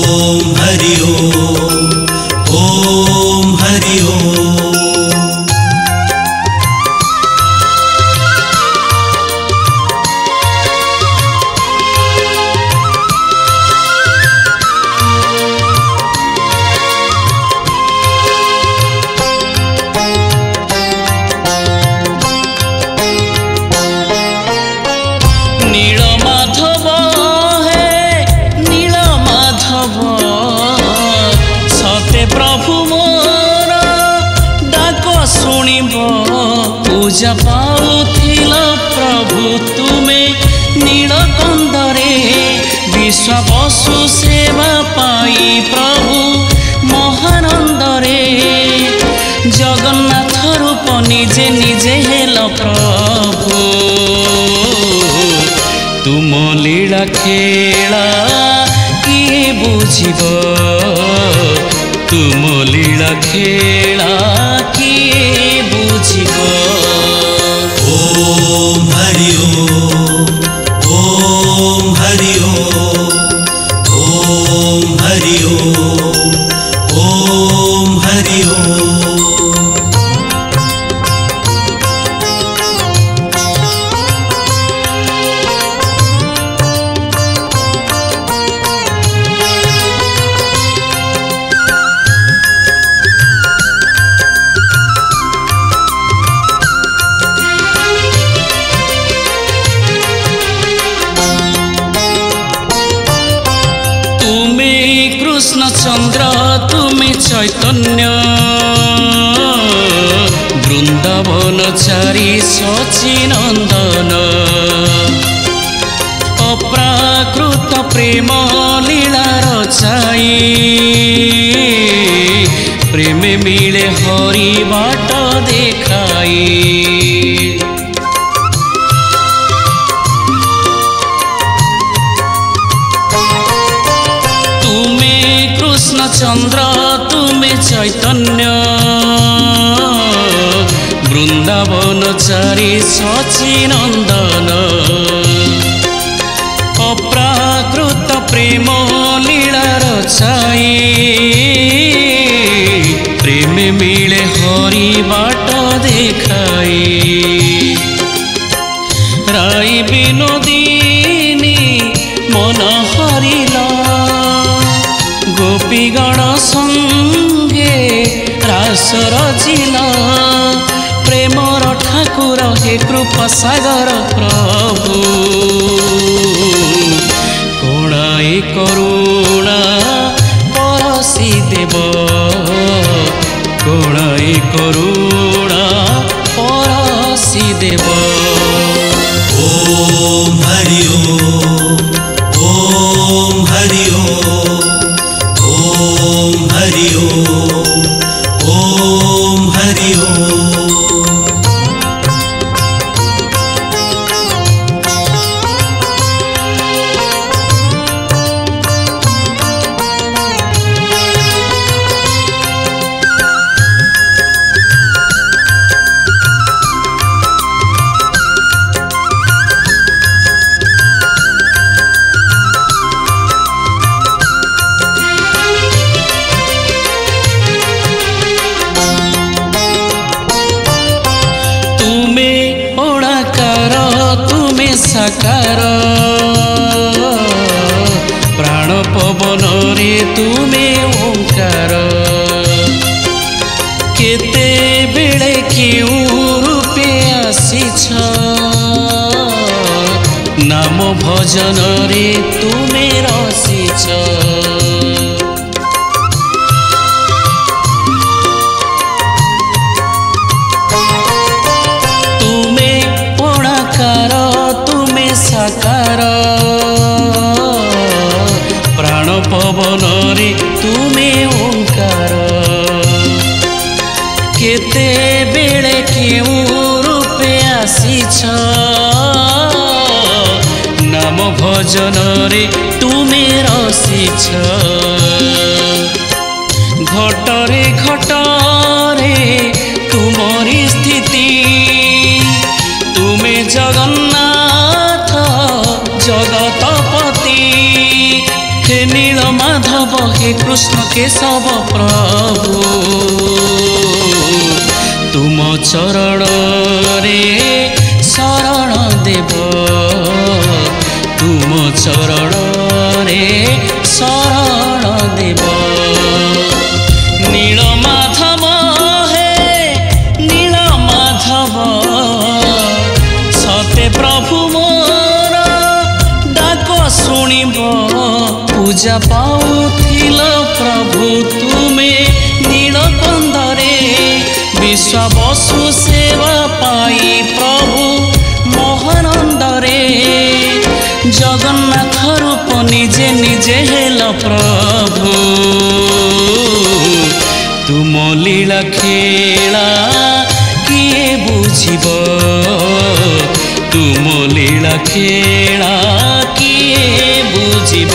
हरि ओम हरि ओम। पूजा पाउथिल प्रभु तुमे नीलकंदरे विश्वावसु सेवा पाई प्रभु महानंदरे जगन्नाथ रूप निजे निजे हेल प्रभु तुम लीला खेला किए बुझिब तुम लीला खेला किए बुझिब। ओम हरि ओम हरि ओम हरि ओम हरि ओम। कृष्ण चंद्र तुमे चैतन्य वृंदावन चारी सचिनंदन अप्राकृत प्रेम लीला रचाई प्रेम मिले हरि बाट देखाई। चंद्र तुमे चैतन्य वृंदावन चारी सचिनंदन अप्राकृत प्रेम लीला रचाई प्रेम मिले हरि बाट देखाई। राई विनोदिनी मन हरिला गोपीगण संगे रास रचिला प्रेमर ठाकुर हे कृपा सागर प्रभु कोणाई करुणा परसी देव कोणाई करुणा परसी देव। ओम हरि ओम हरि ओम हरि ओम हरि ओम। साकार प्राण पवन रे तुमे ओंकार केते बेले केउ रूपे आसीछ नाम भजन रे तुमे रसीछ। साकार प्राण पवन रे तुमे ओंकार केते बेले केउ रूपे आसीछ नाम भजन रे तुमे रसीछ। घटरे घटरे तुमरी स्थिति तुमे जगन्नाथ जगतपति हे नील माधव हे कृष्ण केशव प्रभु तुम चरण रे शरण देव तुम चरण रे शरण देव नील माधव हे नील माधव सते प्रभु मोर डाक शुणिब पूजा पाउथिल प्रभु तुमे नीलकंदरे विश्वावसु सेवा पाई प्रभु मोहनंदरे जगन्नाथ रूप निजे निजे हेल प्रभु तुम लीला खेला किए बुझिब तुम लीला खेला किए बुझिब।